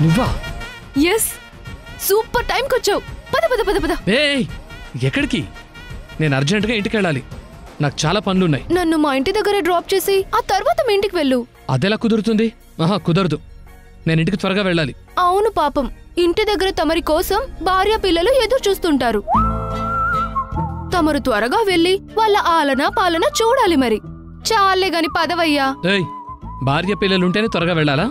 నువ్వా? Yes, super టైంకి వచ్చావు. పద పద పద పద. ఎక్కడికి? నేను అర్జెంటుగా ఇంటికి వెళ్ళాలి. నాకు చాలా పనులున్నాయి. నన్ను మా ఇంటి దగ్గర డ్రాప్ చేసి ఆ తర్వాత మీ ఇంటికి వెళ్ళు. అదెలా కుదురుతుంది? కుదరదు. నేను ఇంటికి త్వరగా వెళ్ళాలి. అవును పాపం, ఇంటి దగ్గర తమరి కోసం భార్య పిల్లలు ఎదురు చూస్తుంటారు. తమరు త్వరగా వెళ్ళి వాళ్ళ ఆలన పాలన చూడాలి. మరి చాలే గాని పదవయ్యా. భార్య పిల్లలుంటేనే త్వరగా వెళ్ళాలా?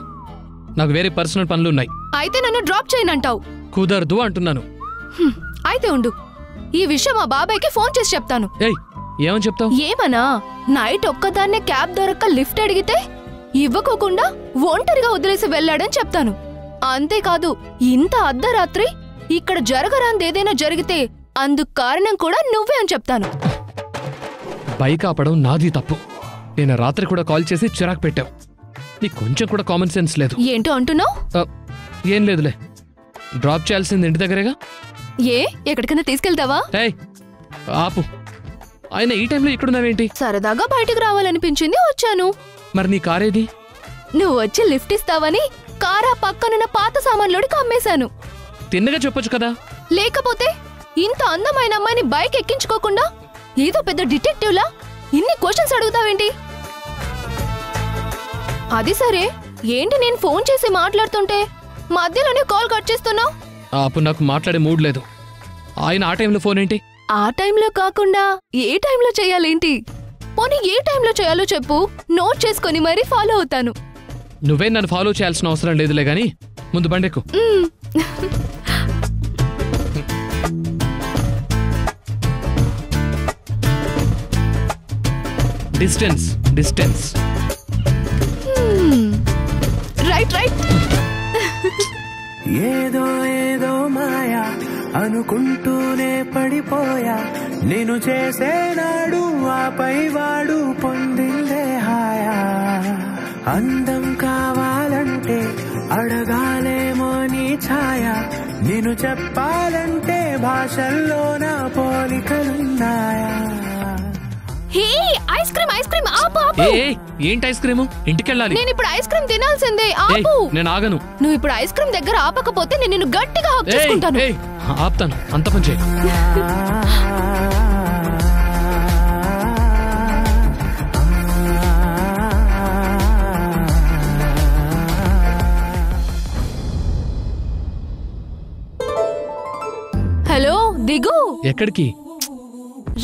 నాకు వేరే పర్సనల్ పనులున్నాయి. అయితే నన్ను డ్రాప్ చేయనంటావు? కుదరదు అంటున్నాను. అయితే ఉండు, ఈ విషయం మా బాబాయ్కి ఫోన్ చేసి చెప్తాను. ఏమని చెప్తావు? ఏమనా, నైట్ ఒక్కదాన్నే క్యాబ్ దొరక్క లిఫ్ట్ అడిగితే ఇవ్వకోకుండా ఒంటరిగా వదిలేసి వెళ్ళాడని చెప్తాను. అంతేకాదు, ఇంత అర్ధరాత్రి ఇక్కడ జరగరాందేదైనా జరిగితే అందుకు కారణం కూడా నువ్వే అని చెప్తాను. బైక్ ఆపడం నాది తప్పు. నేను రాత్రి కూడా కాల్ చేసి చిరాకు పెట్టావు. నీకు కొంచెం కూడా కామన్ సెన్స్ లేదు. ఏంటో అంటున్నావు? ఏం లేదులే. డ్రాప్ చేయాల్సింది ఇంటి దగ్గరేగా. ఎక్కడికైనా తీసుకెళ్తావా? ఆపు. ఆయన ఈ టైంలో ఇక్కడున్నావేంటి? సరదాగా బయటికి రావాలనిపించింది, వచ్చాను. మరి నీ కారేది? నువ్వు వచ్చి లిఫ్ట్ ఇస్తావని కారా పక్కనున్న పాత సామాన్లోడికి అమ్మేశాను. తిన్నగా చెప్పొచ్చు కదా. లేకపోతే ఇంత అందమైన అమ్మాయిని బైక్ ఎక్కించుకోకుండా ఏదో పెద్ద డిటెక్టివ్ లా ఇన్ని క్వశ్చన్స్ అడుగుతావేంటి? అది సరే, ఏంటి నేను ఫోన్ చేసి మాట్లాడుతుంటే మధ్యలోనే కాల్ కట్ చేస్తున్నావు? అప్పుడు నాకు మాట్లాడే మూడ్ లేదు. ఆయన ఆ టైంలో ఫోన్ ఏంటి? ఆ టైంలో కాకుండా ఏ టైంలో చేయాలేంటి? పోనీ ఏ టైంలో చేయాలో చెప్పు, నోట్ చేసుకొని మరీ ఫాలో అవుతాను. నువ్వే నన్ను ఫాలో చేయాల్సిన అవసరం లేదులే గాని ముందు బండెక్కు. Distance distance. Right right. ఏదో ఏదో మాయా అనుకుంటూనే పడిపోయా, నేను చేసేనాడు ఆపై వాడు పొందిందే హాయా. అందం కావాలంటే అడగాలేమో నీ ఛాయ, నేను చెప్పాలంటే భాషల్లో నా పోలికలున్నాయా. ఐస్ క్రీమ్ ఐస్ క్రీమ్ ఆపు ఆపు. ఏంటి ఐస్ క్రీమ్? ఇంటికెళ్ళాలి. నేను ఇప్పుడు ఐస్ క్రీమ్ తినాల్సిందే, ఆపు. నేను ఆగను. నువ్వు ఇప్పుడు ఐస్ క్రీమ్ దగ్గర ఆపకపోతే నేను నిన్ను గట్టిగా హక్ చేసుకుంటాను. ఆపుతాను, అంత పని చేయి. హలో, దిగు. ఎక్కడికి?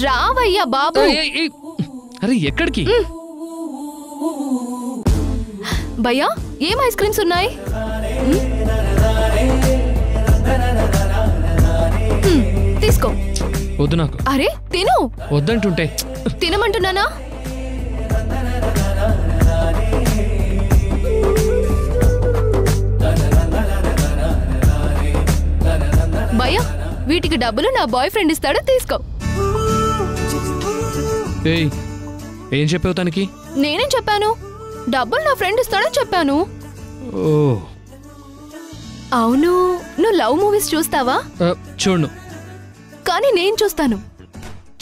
రావయ్యా బాబు. అరే ఎక్కడికి? భయ్యా, ఏం ఐస్ క్రీమ్స్ ఉన్నాయి? తీసుకో. వద్దు నాకు. అరే తిను. వద్దంటుంటే. తినమంటున్నానా? భయ్యా, వీటికి డబ్బులు నా బాయ్ ఫ్రెండ్ ఇస్తాడు, తీసుకో. ఏం చెప్పావు తనకి? నేనేం చెప్పాను? డబ్బులు నా ఫ్రెండ్ ఇస్తాడని చెప్పాను. అవును, నువ్వు లవ్ మూవీస్ చూస్తావా? చూడు. కానీ నేను చూస్తాను,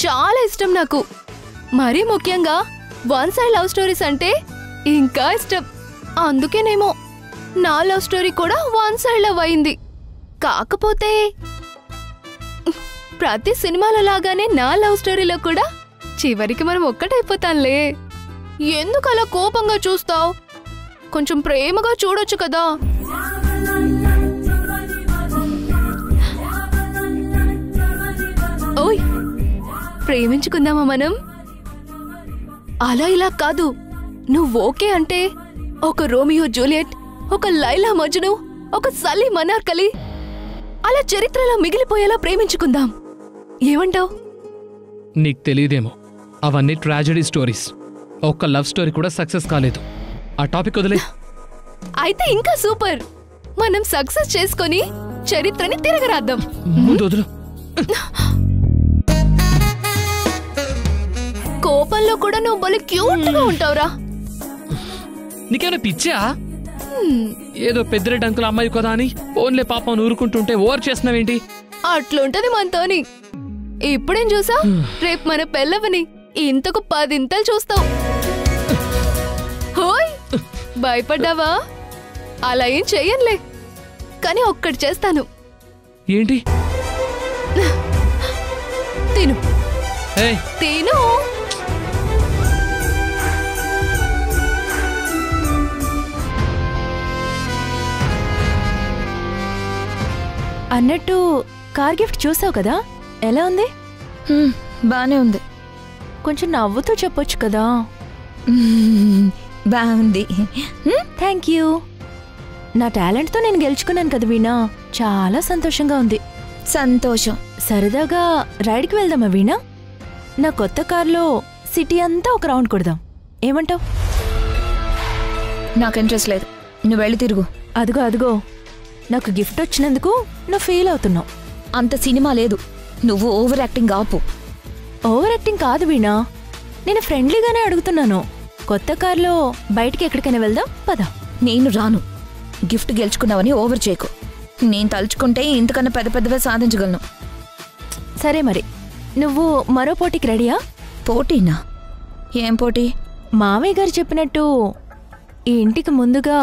చాలా ఇష్టం నాకు. మరీ ముఖ్యంగా వన్ సైడ్ లవ్ స్టోరీస్ అంటే ఇంకా ఇష్టం. అందుకేనేమో నా లవ్ స్టోరీ కూడా వన్ సైడ్ లవ్ అయింది. కాకపోతే ప్రతి సినిమాలో లాగానే నా లవ్ స్టోరీలో కూడా చివరికి మనం ఒక్కటైపోతాంలే. ఎందుకు అలా కోపంగా చూస్తావు? కొంచెం ప్రేమగా చూడొచ్చు కదా. ఓయ్, ప్రేమించుకుందామా మనం? అలా ఇలా కాదు. నువ్వు ఓకే అంటే ఒక రోమియో జూలియట్, ఒక లైలా మజ్ను, ఒక సలీం అనార్కలి అలా చరిత్రలో మిగిలిపోయేలా ప్రేమించుకుందాం. ఏమంటావ్? నీకు తెలియదేమో, అవన్నీ ట్రాజెడీ స్టోరీస్. ఒక్క లవ్ స్టోరీ కూడా సక్సెస్ కాలేదు. ఆ టాపిక్ వదిలే. అయితే ఇంకా సూపర్. మనం సక్సెస్ చేసుకొని చరిత్రని తిరగరాద్దాం. వదులు. కోపంలో కూడా నువ్వు భలే క్యూట్ గా ఉంటావురా. నీకేమైనా పిచ్చా? ఏదో పెద్దరెడ్డి అంకుల్ అమ్మాయి కదా అని ఓన్లే పాపం ఊరుకుంటుంటే ఓవర్ చేస్తున్నావేంటి? అట్లుంటది మనతోని. ఇప్పుడేం చూసా, రేపు మన పెళ్ళవని ఇంతకు 10 ఇంతలు చూస్తావు. హోయ్, భయపడ్డావా? అలా ఏం చెయ్యనులే, కానీ ఒక్కటి చేస్తాను. ఏంటి? తిను ఏయ్, తిను. అన్నట్టు కార్ గిఫ్ట్ చూసావు కదా, ఎలా ఉంది? బానే ఉంది. కొంచెం నవ్వుతూ చెప్పొచ్చు కదా. బాగుంది. Thank you. నా టాలెంట్తో నేను గెలుచుకున్నాను కదా వీణా, చాలా సంతోషంగా ఉంది. సంతోషం. సరదాగా రైడ్కి వెళ్దామా వీణా? నా కొత్త కార్లో సిటీ అంతా ఒక రౌండ్ కొడదాం, ఏమంటావ్? నాకు ఇంట్రెస్ట్ లేదు, నువ్వు వెళ్ళి తిరుగు. అదిగో అదిగో, నాకు గిఫ్ట్ వచ్చినందుకు నువ్వు ఫీల్ అవుతున్నావు. అంత సినిమా లేదు, నువ్వు ఓవర్ యాక్టింగ్ ఆపు. ఓవర్ యాక్టింగ్ కాదు వీణా, నేను ఫ్రెండ్లీగానే అడుగుతున్నాను. కొత్త కార్లో బయటికి ఎక్కడికైనా వెళ్దాం పద. నేను రాను. గిఫ్ట్ గెలుచుకున్నావని ఓవర్ చేయకు. నేను తలుచుకుంటే ఇంతకన్నా పెద్ద పెద్దవే సాధించగలను. సరే మరి, నువ్వు మరో పోటీకి రెడీయా? పోటీనా? ఏం పోటీ? మామయ్య గారు చెప్పినట్టు ఈ ఇంటికి ముందుగా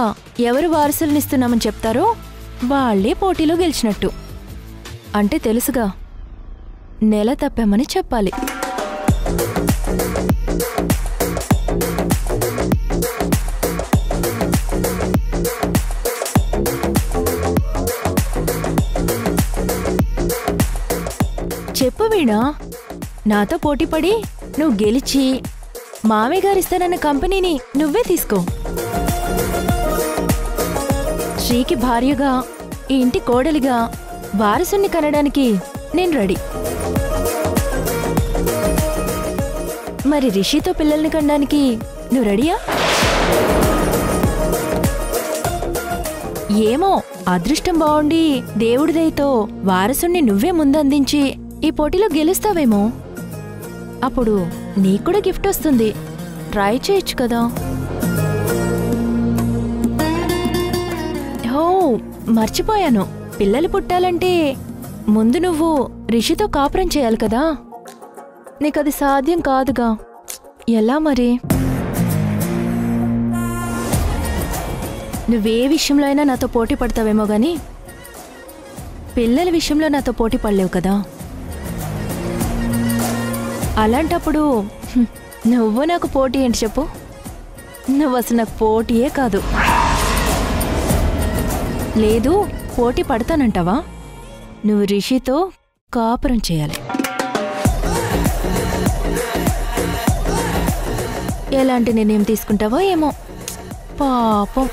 ఎవరు వారసులనిస్తున్నామని చెప్తారో వాళ్ళే పోటీలో గెలిచినట్టు. అంటే తెలుసుగా, నెల తప్పామని చెప్పాలి. చెప్పు వీణా, నాతో పోటీపడి నువ్వు గెలిచి మామయ్య గారు ఇస్తానన్న కంపెనీని నువ్వే తీసుకో. శ్రీకి భార్యగా, ఈ ఇంటి కోడలిగా వారసుని కనడానికి నేను రెడీ. మరి రిషితో పిల్లల్ని కనడానికి నువ్వు రెడీయా? ఏమో, అదృష్టం బాగుండి దేవుడి దయతో వారసుని నువ్వే ముందందించి ఈ పోటీలో గెలుస్తావేమో. అప్పుడు నీకు కూడా గిఫ్ట్ వస్తుంది, ట్రై చేయొచ్చు కదా. ఓ మర్చిపోయాను, పిల్లలు పుట్టాలంటే ముందు నువ్వు రిషితో కాపురం చేయాలి కదా. నీకది సాధ్యం కాదుగా, ఎలా మరి? నువ్వే విషయంలో అయినా నాతో పోటీ పడతావేమో గాని పిల్లల విషయంలో నాతో పోటీ పడలేవు కదా. అలాంటప్పుడు నువ్వు నాకు పోటీ ఏంటి చెప్పు? నువ్వు అసలు నాకు పోటీయే కాదు. లేదు, పోటీ పడతానంటావా? నువ్వు రిషితో కాపురం చేయాలి. ఎలాంటి నిర్ణయం తీసుకుంటావో ఏమో, పాపం.